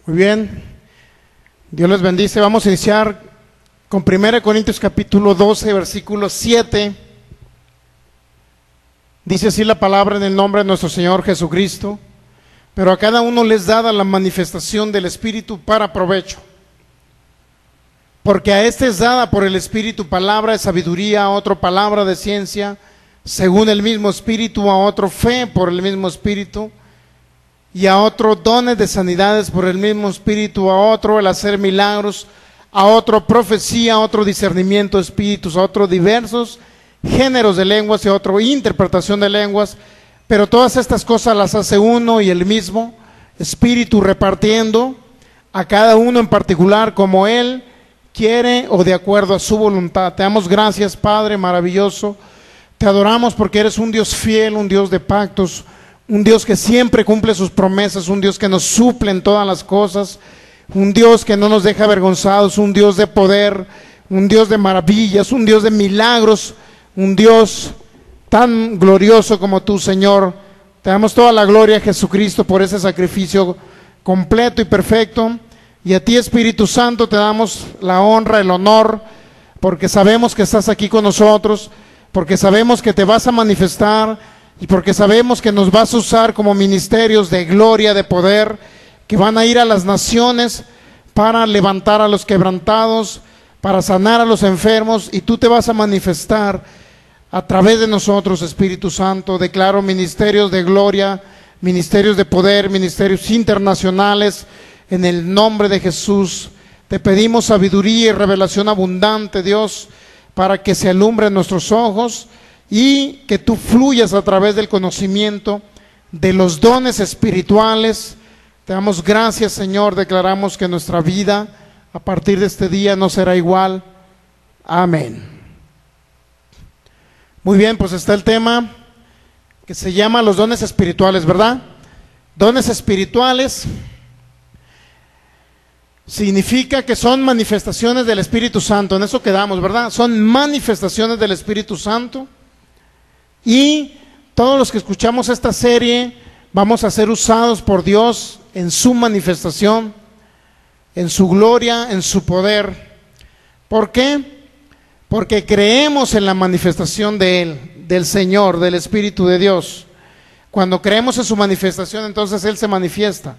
Muy bien, Dios les bendice. Vamos a iniciar con 1 Corintios capítulo 12, versículo 7. Dice así la palabra: en el nombre de nuestro Señor Jesucristo, pero a cada uno les dada la manifestación del Espíritu para provecho. Porque a este es dada por el Espíritu palabra de sabiduría, a otro palabra de ciencia, según el mismo Espíritu, a otro fe por el mismo Espíritu, y a otro dones de sanidades por el mismo Espíritu, a otro el hacer milagros, a otro profecía, a otro discernimiento de espíritus, a otro diversos géneros de lenguas y a otro interpretación de lenguas. Pero todas estas cosas las hace uno y el mismo Espíritu, repartiendo a cada uno en particular como Él quiere o de acuerdo a su voluntad. Te damos gracias, Padre maravilloso. Te adoramos porque eres un Dios fiel, un Dios de pactos, un Dios que siempre cumple sus promesas, un Dios que nos suple en todas las cosas, un Dios que no nos deja avergonzados, un Dios de poder, un Dios de maravillas, un Dios de milagros, un Dios tan glorioso como tú, Señor. Te damos toda la gloria a Jesucristo por ese sacrificio completo y perfecto, y a ti, Espíritu Santo, te damos la honra, el honor, porque sabemos que estás aquí con nosotros, porque sabemos que te vas a manifestar, y porque sabemos que nos vas a usar como ministerios de gloria, de poder, que van a ir a las naciones para levantar a los quebrantados, para sanar a los enfermos, y tú te vas a manifestar a través de nosotros, Espíritu Santo. Declaro ministerios de gloria, ministerios de poder, ministerios internacionales, en el nombre de Jesús. Te pedimos sabiduría y revelación abundante, Dios, para que se alumbren nuestros ojos y que tú fluyas a través del conocimiento de los dones espirituales. Te damos gracias, Señor. Declaramos que nuestra vida a partir de este día no será igual. Amén. Muy bien, pues está el tema que se llama los dones espirituales, ¿verdad? Dones espirituales significa que son manifestaciones del Espíritu Santo. En eso quedamos, ¿verdad? Son manifestaciones del Espíritu Santo. Y todos los que escuchamos esta serie vamos a ser usados por Dios en su manifestación, en su gloria, en su poder. ¿Por qué? Porque creemos en la manifestación de Él, del Señor, del Espíritu de Dios. Cuando creemos en su manifestación, entonces Él se manifiesta.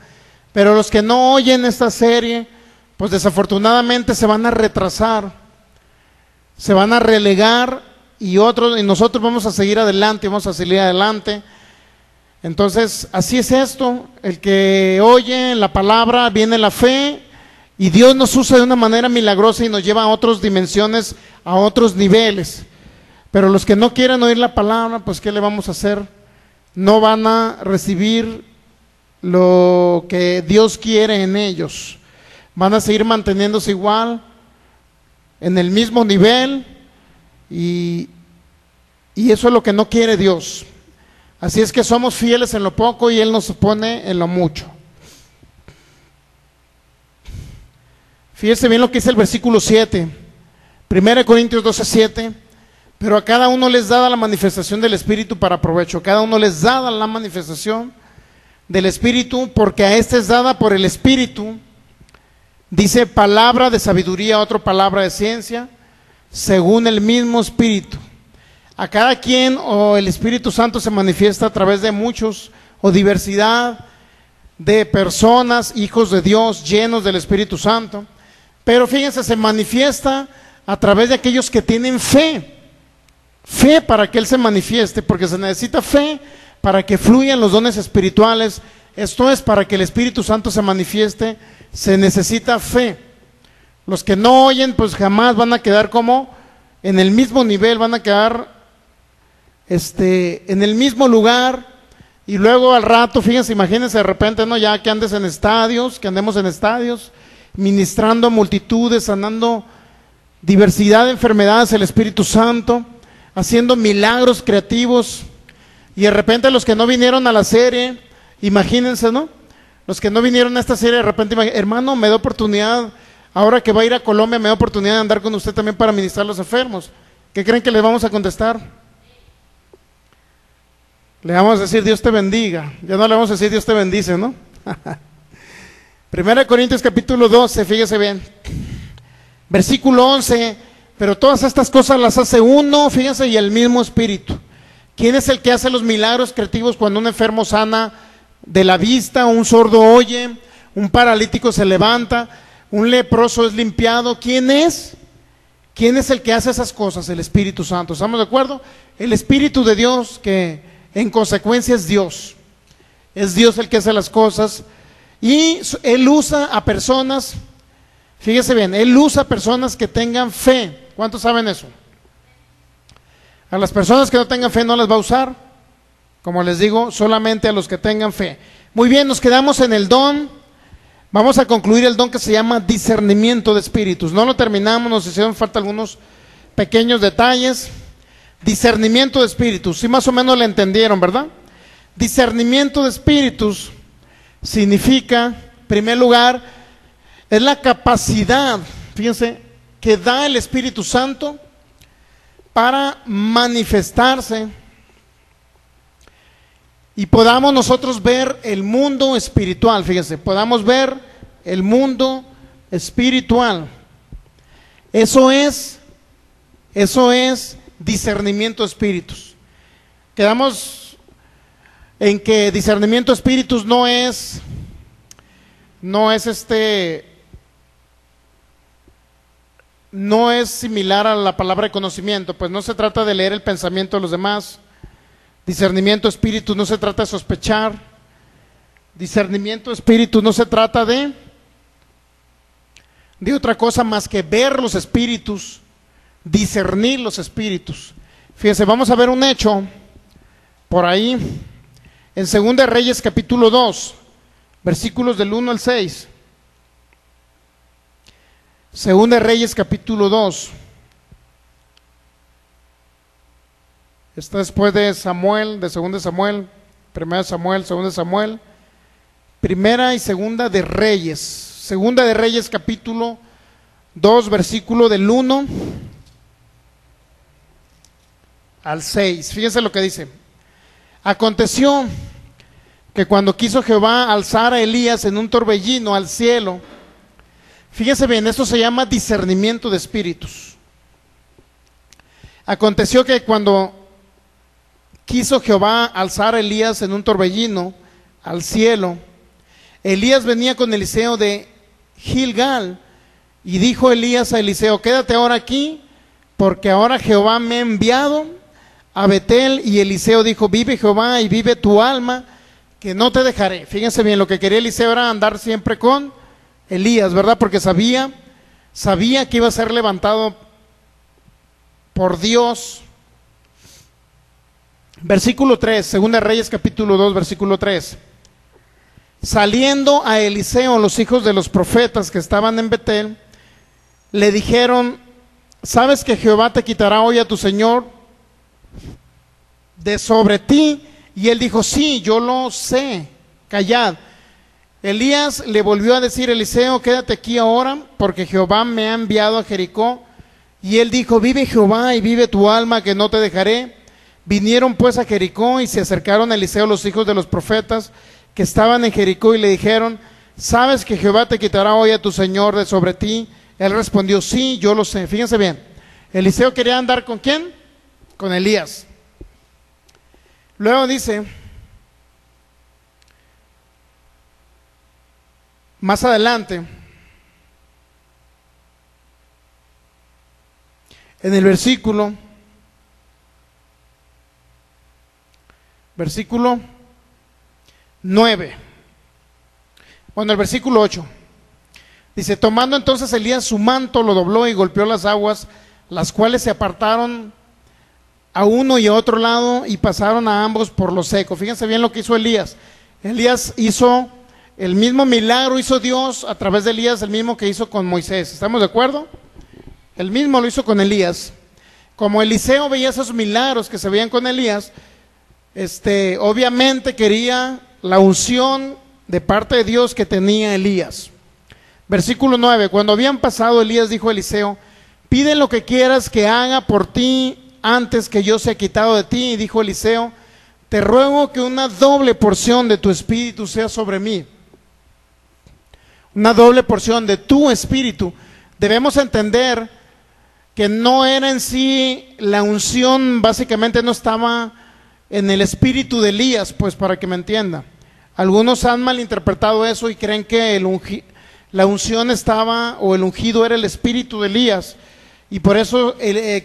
Pero los que no oyen esta serie, pues desafortunadamente se van a retrasar, se van a relegar, y nosotros vamos a seguir adelante, vamos a salir adelante. Entonces, así es esto. El que oye la palabra, viene la fe, y Dios nos usa de una manera milagrosa y nos lleva a otras dimensiones, a otros niveles. Pero los que no quieren oír la palabra, pues ¿qué le vamos a hacer? No van a recibir lo que Dios quiere en ellos. Van a seguir manteniéndose igual, en el mismo nivel, y eso es lo que no quiere Dios. Así es que somos fieles en lo poco y Él nos pone en lo mucho. Fíjese bien lo que dice el versículo 7, 1 Corintios 12, 7. Pero a cada uno les dada la manifestación del Espíritu para provecho. Cada uno les dada la manifestación del Espíritu, porque a este es dada por el Espíritu. Dice palabra de sabiduría, otra palabra de ciencia, según el mismo Espíritu. A cada quien o el Espíritu Santo se manifiesta a través de muchos o diversidad de personas, hijos de Dios, llenos del Espíritu Santo. Pero fíjense, se manifiesta a través de aquellos que tienen fe. Fe para que Él se manifieste, porque se necesita fe para que fluyan los dones espirituales. Esto es, para que el Espíritu Santo se manifieste, se necesita fe. Los que no oyen, pues jamás van a quedar como en el mismo nivel, van a quedar en el mismo lugar. Y luego al rato, fíjense, imagínense de repente, ¿no? Ya que andes en estadios, que andemos en estadios, ministrando a multitudes, sanando diversidad de enfermedades, el Espíritu Santo, haciendo milagros creativos. Y de repente los que no vinieron a la serie, imagínense, ¿no? Los que no vinieron a esta serie, de repente, hermano, me da oportunidad, ahora que va a ir a Colombia, me da oportunidad de andar con usted también para ministrar a los enfermos. ¿Qué creen que le vamos a contestar? Le vamos a decir Dios te bendiga. Ya no le vamos a decir Dios te bendice, ¿no? 1 Corintios capítulo 12, fíjese bien, versículo 11, pero todas estas cosas las hace uno, fíjense, y el mismo Espíritu. ¿Quién es el que hace los milagros creativos cuando un enfermo sana de la vista, un sordo oye, un paralítico se levanta, un leproso es limpiado? ¿Quién es? ¿Quién es el que hace esas cosas? El Espíritu Santo. ¿Estamos de acuerdo? El Espíritu de Dios, que en consecuencia es Dios. Es Dios el que hace las cosas. Y Él usa a personas, fíjese bien, Él usa a personas que tengan fe. ¿Cuántos saben eso? A las personas que no tengan fe no las va a usar. Como les digo, solamente a los que tengan fe. Muy bien, nos quedamos en el don. Vamos a concluir el don que se llama discernimiento de espíritus. No lo terminamos, nos hicieron falta algunos pequeños detalles. Discernimiento de espíritus, sí, más o menos le entendieron, ¿verdad? Discernimiento de espíritus significa, en primer lugar, es la capacidad, fíjense, que da el Espíritu Santo para manifestarse y podamos nosotros ver el mundo espiritual, fíjense, podamos ver el mundo espiritual. Eso es discernimiento de espíritus. Quedamos en que discernimiento de espíritus no es similar a la palabra de conocimiento, pues no se trata de leer el pensamiento de los demás. Discernimiento de espíritus no se trata de sospechar. Discernimiento de espíritus no se trata de otra cosa más que ver los espíritus, discernir los espíritus. Fíjense, vamos a ver un hecho por ahí en 2 Reyes capítulo 2, versículos del 1 al 6. 2 Reyes capítulo 2. Está después de Samuel, de 2 Samuel, 1 Samuel, 2 Samuel, primera y segunda de Reyes. Segunda de Reyes capítulo 2, versículo del 1 al 6. Fíjense lo que dice. Aconteció que cuando quiso Jehová alzar a Elías en un torbellino al cielo, fíjense bien, esto se llama discernimiento de espíritus. Aconteció que cuando quiso Jehová alzar a Elías en un torbellino al cielo, Elías venía con Eliseo de Gilgal, y dijo Elías a Eliseo: quédate ahora aquí, porque ahora Jehová me ha enviado a Betel. Y Eliseo dijo: vive Jehová y vive tu alma, que no te dejaré. Fíjense bien, lo que quería Eliseo era andar siempre con Elías, ¿verdad? Porque sabía que iba a ser levantado por Dios. Versículo 3, Segunda Reyes capítulo 2, versículo 3. Saliendo a Eliseo los hijos de los profetas que estaban en Betel, le dijeron: ¿sabes que Jehová te quitará hoy a tu señor de sobre ti? Y él dijo: sí, yo lo sé, callad. Elías le volvió a decir a Eliseo: quédate aquí ahora, porque Jehová me ha enviado a Jericó. Y él dijo: vive Jehová y vive tu alma, que no te dejaré. Vinieron pues a Jericó, y se acercaron a Eliseo los hijos de los profetas que estaban en Jericó, y le dijeron: ¿sabes que Jehová te quitará hoy a tu señor de sobre ti? Él respondió: sí, yo lo sé. Fíjense bien, Eliseo quería andar ¿con quién? Con Elías. Luego dice, más adelante, en el versículo 9, bueno, el versículo 8, dice: tomando entonces Elías su manto, lo dobló y golpeó las aguas, las cuales se apartaron a uno y a otro lado, y pasaron a ambos por lo seco. Fíjense bien lo que hizo Elías. Elías hizo el mismo milagro, hizo Dios a través de Elías, el mismo que hizo con Moisés. ¿Estamos de acuerdo? El mismo lo hizo con Elías. Como Eliseo veía esos milagros que se veían con Elías, obviamente quería la unción de parte de Dios que tenía Elías. Versículo 9, cuando habían pasado, Elías dijo a Eliseo: pide lo que quieras que haga por ti antes que yo sea quitado de ti. Y dijo Eliseo: te ruego que una doble porción de tu espíritu sea sobre mí. una doble porción de tu espíritu. Debemos entender que no era en sí la unción, básicamente no estaba en el espíritu de Elías, pues para que me entienda. Algunos han malinterpretado eso y creen que la unción estaba, o el ungido era el espíritu de Elías, y por eso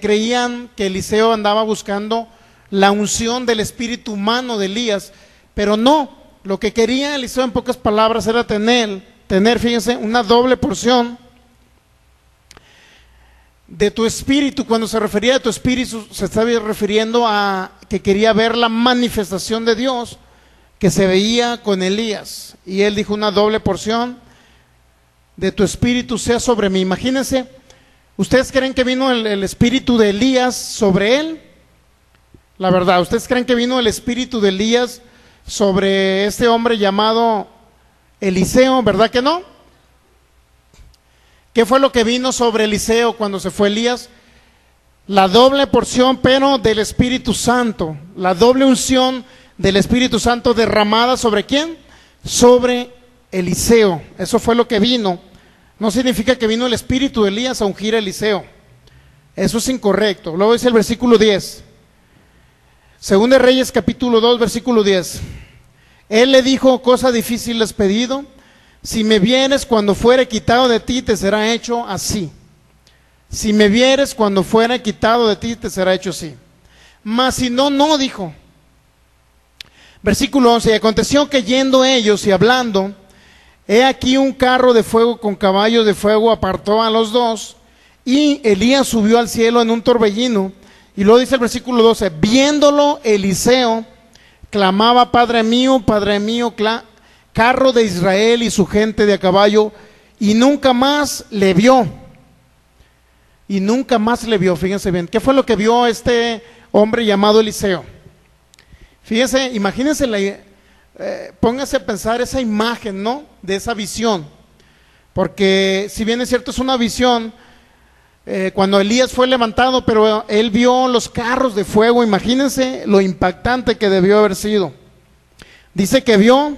creían que Eliseo andaba buscando la unción del espíritu humano de Elías, pero no, lo que quería Eliseo en pocas palabras era tener, fíjense, una doble porción de tu espíritu. Cuando se refería a tu espíritu, se estaba refiriendo a que quería ver la manifestación de Dios que se veía con Elías. Y él dijo, una doble porción de tu espíritu sea sobre mí. Imagínense, ¿ustedes creen que vino el espíritu de Elías sobre él? La verdad, ¿ustedes creen que vino el espíritu de Elías sobre este hombre llamado Eliseo? ¿Verdad que no? ¿Qué fue lo que vino sobre Eliseo cuando se fue Elías? La doble porción, pero del Espíritu Santo, la doble unción del Espíritu Santo derramada ¿sobre quién? Sobre Eliseo. Eso fue lo que vino. No significa que vino el espíritu de Elías a ungir a Eliseo. Eso es incorrecto. Luego dice el versículo 10. Según de Reyes capítulo 2, versículo 10. Él le dijo, cosa difícil has pedido, si me vieres cuando fuere quitado de ti, te será hecho así. Si me vieres cuando fuere quitado de ti, te será hecho así. Mas si no, no, dijo. Versículo 11, y aconteció que yendo ellos y hablando, he aquí un carro de fuego con caballos de fuego apartó a los dos, y Elías subió al cielo en un torbellino. Y luego dice el versículo 12, viéndolo Eliseo, clamaba, Padre mío, carro de Israel y su gente de a caballo, y nunca más le vio. Y nunca más le vio, fíjense bien. ¿Qué fue lo que vio este hombre llamado Eliseo? Fíjense, imagínense, póngase a pensar esa imagen, ¿no? De esa visión. Porque si bien es cierto, es una visión, cuando Elías fue levantado, pero él vio los carros de fuego. Imagínense lo impactante que debió haber sido. Dice que vio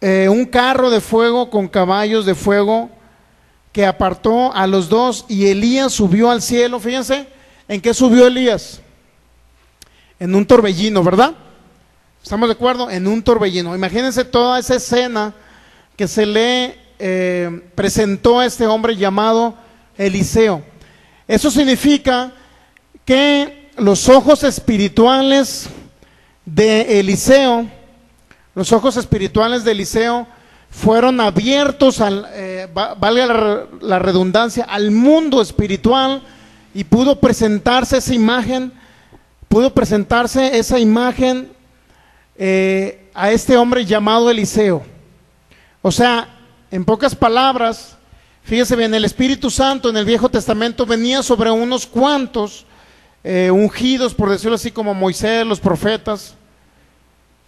un carro de fuego con caballos de fuego que apartó a los dos, y Elías subió al cielo. Fíjense, ¿en qué subió Elías? En un torbellino, ¿verdad? ¿Estamos de acuerdo? En un torbellino. Imagínense toda esa escena que se le presentó a este hombre llamado Eliseo. Eso significa que los ojos espirituales de Eliseo, fueron abiertos valga la redundancia, al mundo espiritual, y pudo presentarse esa imagen a este hombre llamado Eliseo. O sea, en pocas palabras, fíjese bien, el Espíritu Santo en el Viejo Testamento venía sobre unos cuantos ungidos, por decirlo así, como Moisés, los profetas.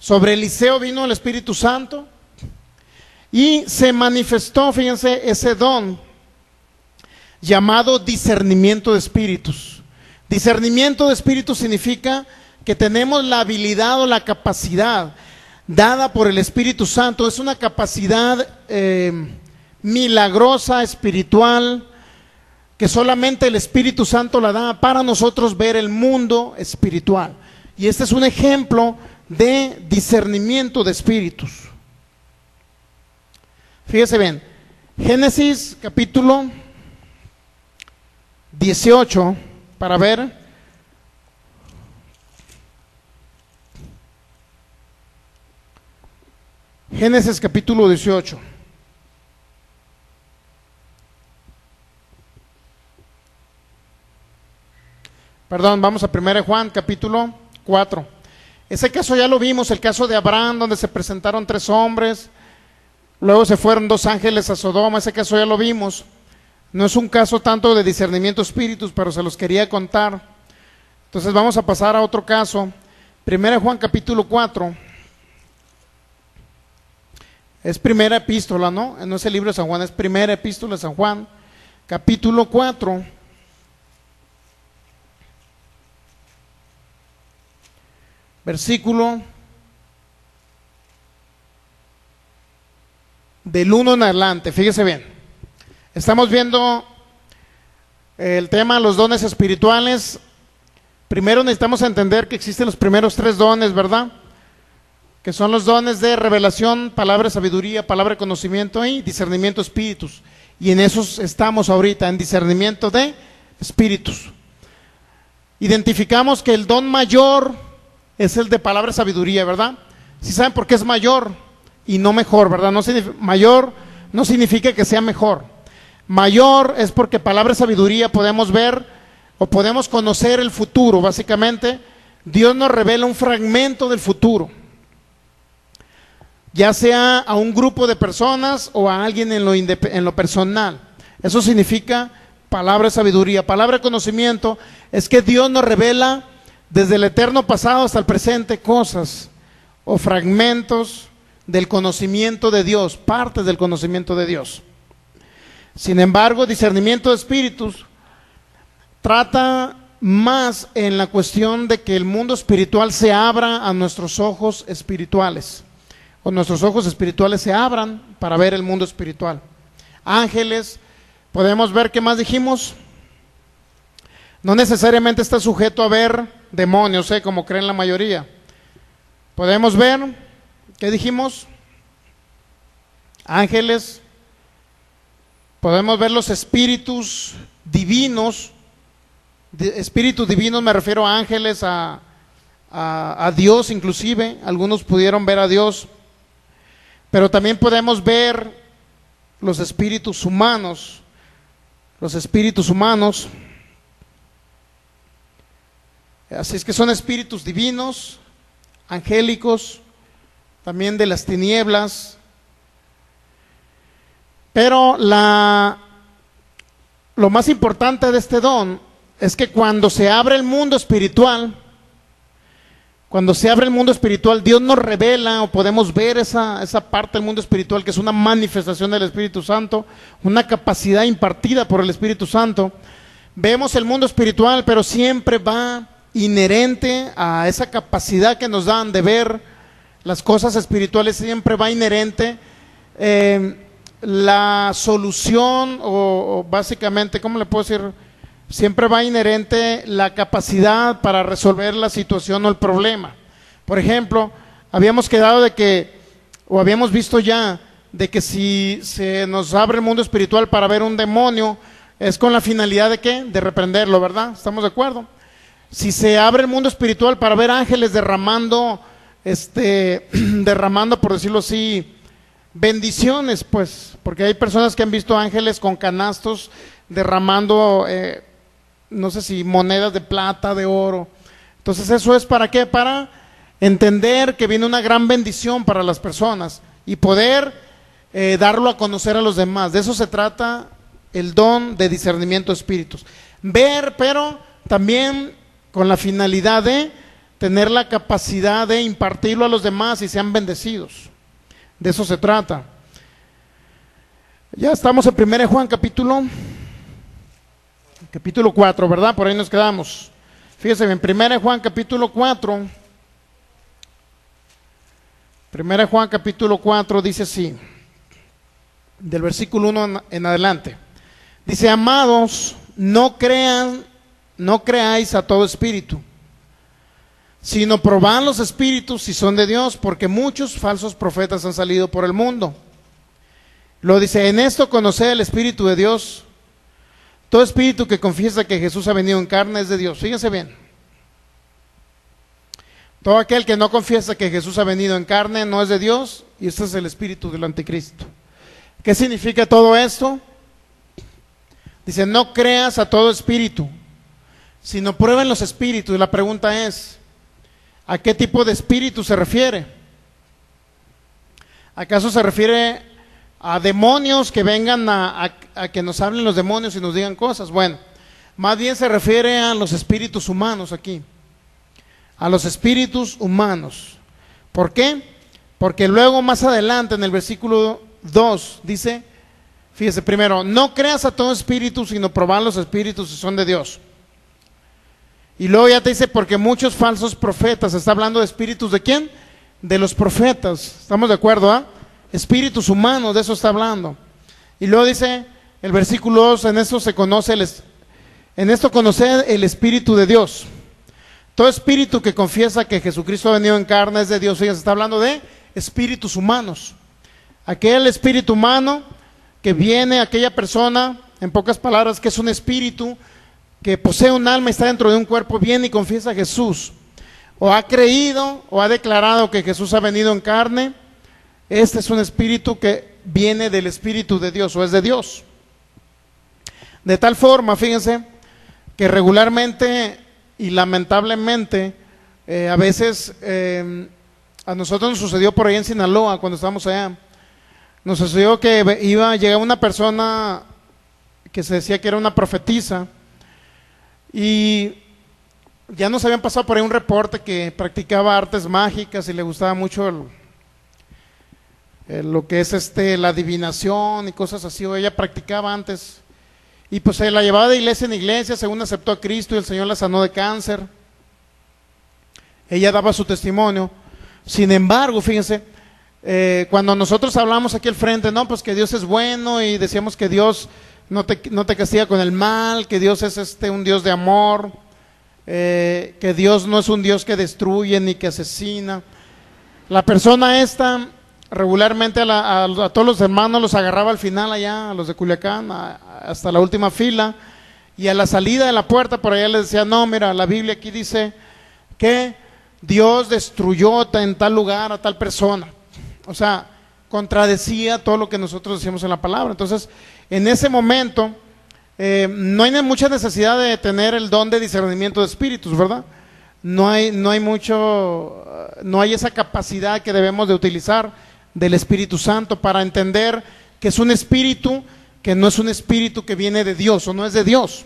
Sobre Eliseo vino el Espíritu Santo y se manifestó, fíjense, ese don llamado discernimiento de espíritus. Discernimiento de espíritus significa que tenemos la habilidad o la capacidad dada por el Espíritu Santo. Es una capacidad milagrosa, espiritual, que solamente el Espíritu Santo la da para nosotros ver el mundo espiritual. Y este es un ejemplo de discernimiento de espíritus. Fíjese bien, Génesis capítulo 18, para ver. Génesis capítulo 18. Perdón, vamos a 1 Juan capítulo 4. Ese caso ya lo vimos, el caso de Abraham, donde se presentaron 3 hombres, luego se fueron 2 ángeles a Sodoma. Ese caso ya lo vimos. No es un caso tanto de discernimiento de espíritus, pero se los quería contar. Entonces vamos a pasar a otro caso. 1 Juan capítulo 4. Es primera epístola, ¿no? No es el libro de San Juan, es primera epístola de San Juan, capítulo 4. Versículo del 1 en adelante. Fíjese bien, estamos viendo el tema de los dones espirituales. Primero necesitamos entender que existen los primeros 3 dones, ¿verdad? Que son los dones de revelación, palabra de sabiduría, palabra de conocimiento y discernimiento de espíritus. Y en esos estamos ahorita, en discernimiento de espíritus. Identificamos que el don mayor es el de palabra de sabiduría, ¿verdad? ¿Sí saben por qué es mayor y no mejor, verdad? Mayor no significa que sea mejor. Mayor es porque palabra de sabiduría podemos ver o podemos conocer el futuro. Básicamente, Dios nos revela un fragmento del futuro, ya sea a un grupo de personas o a alguien en lo personal. Eso significa palabra de sabiduría. Palabra de conocimiento es que Dios nos revela desde el eterno pasado hasta el presente cosas o fragmentos del conocimiento de Dios, partes del conocimiento de Dios. Sin embargo, discernimiento de espíritus trata más en la cuestión de que el mundo espiritual se abra a nuestros ojos espirituales, o nuestros ojos espirituales se abran para ver el mundo espiritual. Ángeles, podemos ver, ¿qué más dijimos? No necesariamente está sujeto a ver demonios, como creen la mayoría. Podemos ver, ¿qué dijimos? Ángeles, podemos ver los espíritus divinos. Espíritus divinos me refiero a ángeles, a Dios inclusive. Algunos pudieron ver a Dios. Pero también podemos ver los espíritus humanos. Los espíritus humanos. Así es que son espíritus divinos, angélicos, también de las tinieblas. Pero lo más importante de este don es que cuando se abre el mundo espiritual, Dios nos revela o podemos ver esa parte del mundo espiritual que es una manifestación del Espíritu Santo, una capacidad impartida por el Espíritu Santo. Vemos el mundo espiritual, pero siempre va inherente a esa capacidad que nos dan de ver las cosas espirituales, siempre va inherente la solución o básicamente, ¿cómo le puedo decir? Siempre va inherente la capacidad para resolver la situación o el problema. Por ejemplo, habíamos quedado de que, o habíamos visto ya, de que si se nos abre el mundo espiritual para ver un demonio, es con la finalidad de ¿qué? De reprenderlo, ¿verdad? ¿Estamos de acuerdo? Si se abre el mundo espiritual para ver ángeles derramando, por decirlo así, bendiciones, pues, porque hay personas que han visto ángeles con canastos derramando, no sé si monedas de plata, de oro. Entonces eso es ¿para qué? Para entender que viene una gran bendición para las personas y poder darlo a conocer a los demás. De eso se trata el don de discernimiento de espíritus. Ver, pero también con la finalidad de tener la capacidad de impartirlo a los demás y sean bendecidos. De eso se trata. Ya estamos en 1 Juan capítulo 4, ¿verdad? Por ahí nos quedamos. Fíjense en 1 Juan capítulo 4. 1 Juan capítulo 4 dice así, del versículo 1 en adelante. Dice: amados, no creáis a todo espíritu, sino probad los espíritus si son de Dios, porque muchos falsos profetas han salido por el mundo. Lo dice: en esto conoced el Espíritu de Dios. Todo espíritu que confiesa que Jesús ha venido en carne es de Dios. Fíjense bien. Todo aquel que no confiesa que Jesús ha venido en carne no es de Dios, y este es el espíritu del anticristo. ¿Qué significa todo esto? Dice: no creas a todo espíritu, sino prueben los espíritus. La pregunta es, ¿a qué tipo de espíritu se refiere? ¿Acaso se refiere a demonios que vengan a que nos hablen los demonios y nos digan cosas? Bueno, más bien se refiere a los espíritus humanos aquí, a los espíritus humanos. ¿Por qué? Porque luego más adelante en el versículo 2 dice, fíjese, primero, no creas a todo espíritu, sino probad los espíritus si son de Dios. Y luego ya te dice, porque muchos falsos profetas. Está hablando de espíritus, ¿de quién? De los profetas. ¿Estamos de acuerdo? espíritus humanos, de eso está hablando. Y luego dice el versículo 2, en esto conocer el Espíritu de Dios. Todo espíritu que confiesa que Jesucristo ha venido en carne es de Dios. Fíjense, está hablando de espíritus humanos. Aquel espíritu humano que viene, aquella persona, en pocas palabras, que es un espíritu que posee un alma y está dentro de un cuerpo, viene y confiesa a Jesús. O ha creído o ha declarado que Jesús ha venido en carne. Este es un espíritu que viene del Espíritu de Dios o es de Dios. De tal forma, fíjense, que regularmente y lamentablemente a veces a nosotros nos sucedió por ahí en Sinaloa cuando estábamos allá. Nos sucedió que llegaba una persona que se decía que era una profetisa y ya nos habían pasado por ahí un reporte que practicaba artes mágicas y le gustaba mucho lo que es la adivinación y cosas así, o ella practicaba antes. Y pues se la llevaba de iglesia en iglesia, según aceptó a Cristo y el Señor la sanó de cáncer. Ella daba su testimonio. Sin embargo, fíjense, cuando nosotros hablamos aquí al frente, no, pues que Dios es bueno y decíamos que Dios no te castiga con el mal, que Dios es un Dios de amor, que Dios no es un Dios que destruye ni que asesina. La persona esta regularmente a todos los hermanos los agarraba al final allá, a los de Culiacán, hasta la última fila, y a la salida de la puerta por allá les decía, no, mira, la Biblia aquí dice que Dios destruyó en tal lugar a tal persona. O sea, contradecía todo lo que nosotros decíamos en la palabra. Entonces, en ese momento, no hay mucha necesidad de tener el don de discernimiento de espíritus, ¿verdad? No hay esa capacidad que debemos de utilizar del Espíritu Santo para entender que es un espíritu que no es un espíritu que viene de Dios o no es de Dios.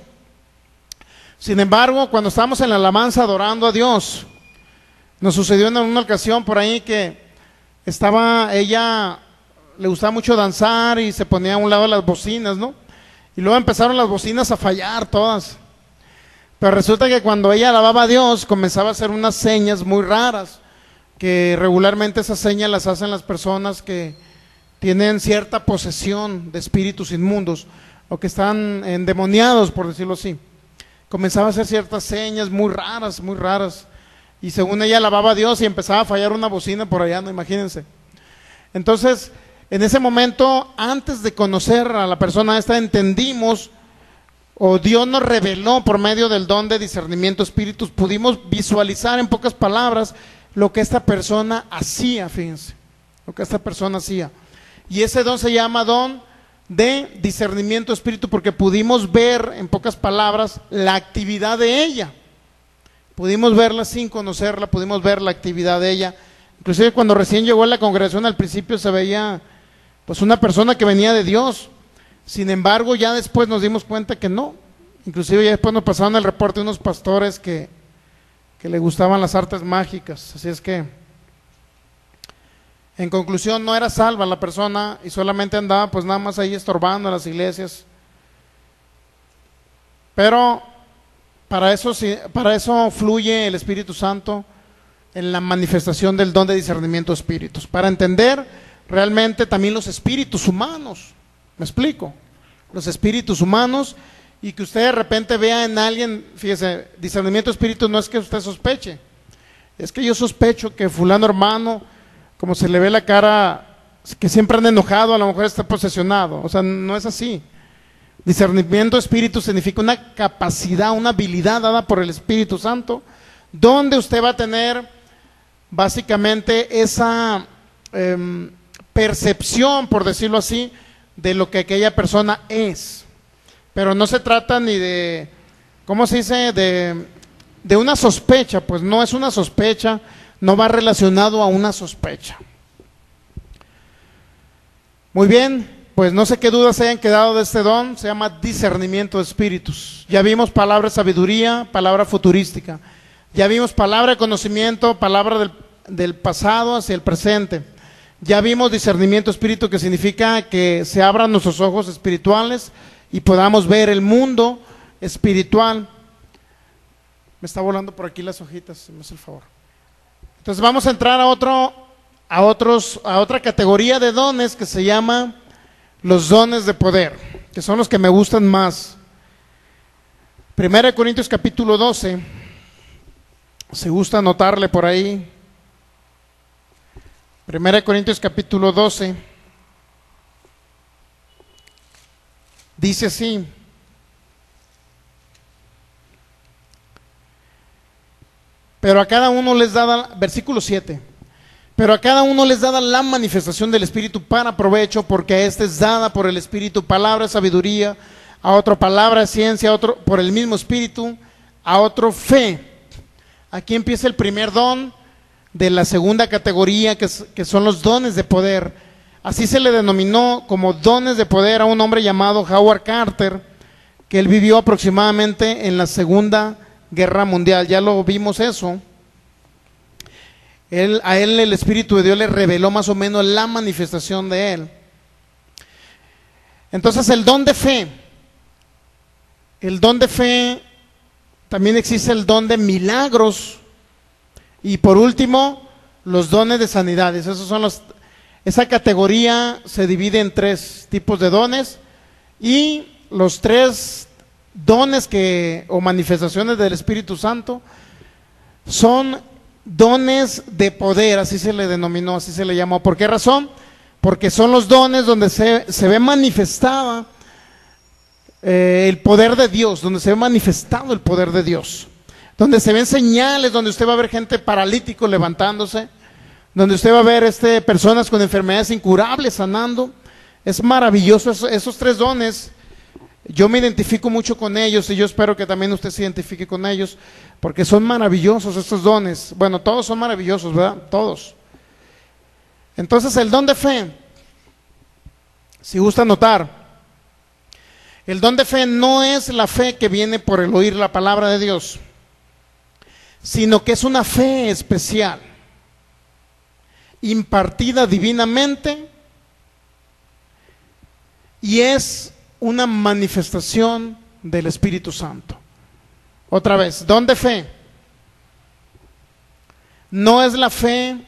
Sin embargo, cuando estábamos en la alabanza adorando a Dios, nos sucedió en una ocasión por ahí que ella le gustaba mucho danzar y se ponía a un lado de las bocinas, ¿no? Y luego empezaron las bocinas a fallar todas. Pero resulta que cuando ella alababa a Dios, comenzaba a hacer unas señas muy raras, que regularmente esas señas las hacen las personas que tienen cierta posesión de espíritus inmundos o que están endemoniados, por decirlo así. Comenzaba a hacer ciertas señas muy raras, y según ella alababa a Dios y empezaba a fallar una bocina por allá, no, imagínense. Entonces, en ese momento, antes de conocer a la persona esta, entendimos, o Dios nos reveló por medio del don de discernimiento de espíritus, pudimos visualizar en pocas palabras lo que esta persona hacía, fíjense, lo que esta persona hacía. Y ese don se llama don de discernimiento de espíritu porque pudimos ver, en pocas palabras, la actividad de ella. Pudimos verla sin conocerla, pudimos ver la actividad de ella. Inclusive cuando recién llegó a la congregación, al principio se veía pues una persona que venía de Dios. Sin embargo, ya después nos dimos cuenta que no. Inclusive ya después nos pasaron el reporte de unos pastores que le gustaban las artes mágicas. Así es que, en conclusión, no era salva la persona y solamente andaba pues nada más ahí estorbando en las iglesias. Pero para eso fluye el Espíritu Santo en la manifestación del don de discernimiento de espíritus, para entender realmente también los espíritus humanos. ¿Me explico? Los espíritus humanos, y que usted de repente vea en alguien, fíjese, discernimiento de espíritus no es que usted sospeche, es que yo sospecho que fulano hermano, como se le ve la cara, que siempre anda enojado, a lo mejor está posesionado. O sea, no es así. Discernimiento de espíritu significa una capacidad, una habilidad dada por el Espíritu Santo, donde usted va a tener básicamente esa percepción, por decirlo así, de lo que aquella persona es. Pero no se trata ni de, ¿cómo se dice?, de una sospecha, pues no es una sospecha, no va relacionado a una sospecha. Muy bien, pues no sé qué dudas hayan quedado de este don, se llama discernimiento de espíritus. Ya vimos palabra sabiduría, palabra futurística. Ya vimos palabra de conocimiento, palabra del pasado hacia el presente. Ya vimos discernimiento de espíritu, que significa que se abran nuestros ojos espirituales y podamos ver el mundo espiritual. Me está volando por aquí las hojitas, si me hace el favor. Entonces vamos a entrar a a otra categoría de dones que se llama los dones de poder, que son los que me gustan más. 1 Corintios capítulo 12, si gusta anotarle por ahí. 1 Corintios capítulo 12, dice así: pero a cada uno les dada, versículo 7, pero a cada uno les dada la manifestación del Espíritu para provecho, porque a este es dada por el Espíritu palabra de sabiduría, a otro palabra de ciencia, a otro por el mismo Espíritu, a otro fe. Aquí empieza el primer don de la segunda categoría, que son los dones de poder. Así se le denominó como dones de poder a un hombre llamado Howard Carter, que él vivió aproximadamente en la Segunda Guerra Mundial. Ya lo vimos eso. A él el Espíritu de Dios le reveló más o menos la manifestación de él. Entonces el don de fe, también existe el don de milagros, y por último los dones de sanidades. Esa categoría se divide en 3 tipos de dones, y los 3 dones o manifestaciones del Espíritu Santo son dones de poder, así se le denominó, así se le llamó. ¿Por qué razón? Porque son los dones donde se ve manifestada el poder de Dios, donde se ve manifestado el poder de Dios, donde se ven señales, donde usted va a ver gente paralítico levantándose, donde usted va a ver personas con enfermedades incurables sanando. Es maravilloso esos 3 dones. Yo me identifico mucho con ellos, y yo espero que también usted se identifique con ellos, porque son maravillosos estos dones. Bueno, todos son maravillosos, ¿verdad? Todos. Entonces el don de fe, si gusta notar, el don de fe no es la fe que viene por el oír la palabra de Dios, sino que es una fe especial, impartida divinamente, y es una manifestación del Espíritu Santo. Otra vez, don de fe no es la fe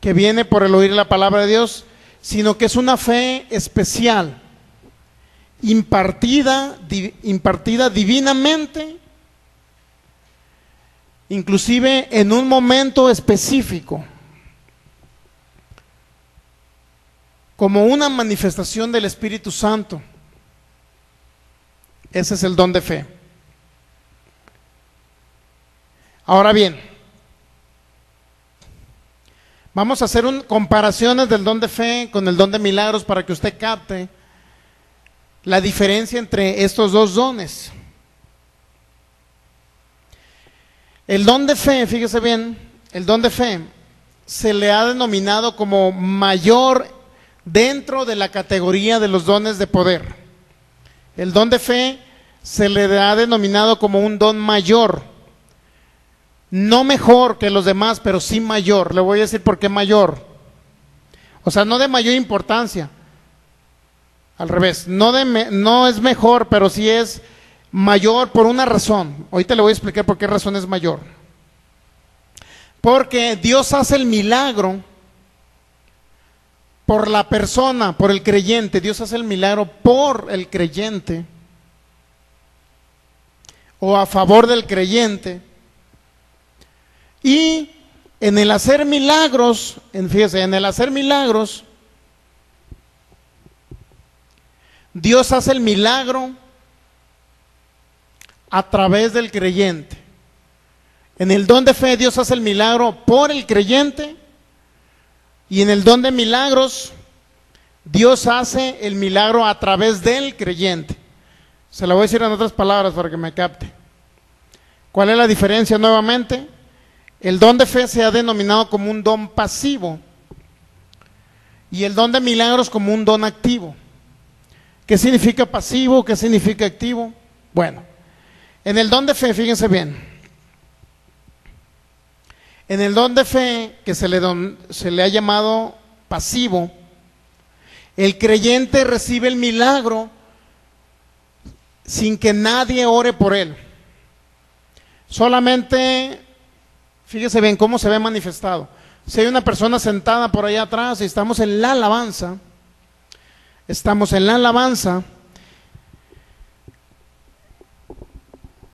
que viene por el oír la palabra de Dios, sino que es una fe especial, impartida divinamente, inclusive en un momento específico, como una manifestación del Espíritu Santo. Ese es el don de fe. Ahora bien, vamos a hacer comparaciones del don de fe con el don de milagros para que usted capte la diferencia entre estos 2 dones. El don de fe, fíjese bien, el don de fe se le ha denominado como mayor dentro de la categoría de los dones de poder. El don de fe se le ha denominado como un don mayor, no mejor que los demás, pero sí mayor. Le voy a decir por qué mayor. O sea, no de mayor importancia, al revés, no es mejor, pero sí es mayor por una razón. Ahorita le voy a explicar por qué razón es mayor. Porque Dios hace el milagro por la persona, por el creyente. Dios hace el milagro por el creyente, o a favor del creyente. Y en el hacer milagros, fíjese, en el hacer milagros, Dios hace el milagro a través del creyente. En el don de fe Dios hace el milagro por el creyente, y en el don de milagros Dios hace el milagro a través del creyente. Se la voy a decir en otras palabras para que me capte. ¿Cuál es la diferencia nuevamente? El don de fe se ha denominado como un don pasivo, y el don de milagros como un don activo. ¿Qué significa pasivo? ¿Qué significa activo? Bueno, en el don de fe, fíjense bien, en el don de fe que se le ha llamado pasivo, el creyente recibe el milagro sin que nadie ore por él. Solamente, fíjese bien cómo se ve manifestado. Si hay una persona sentada por allá atrás y estamos en la alabanza,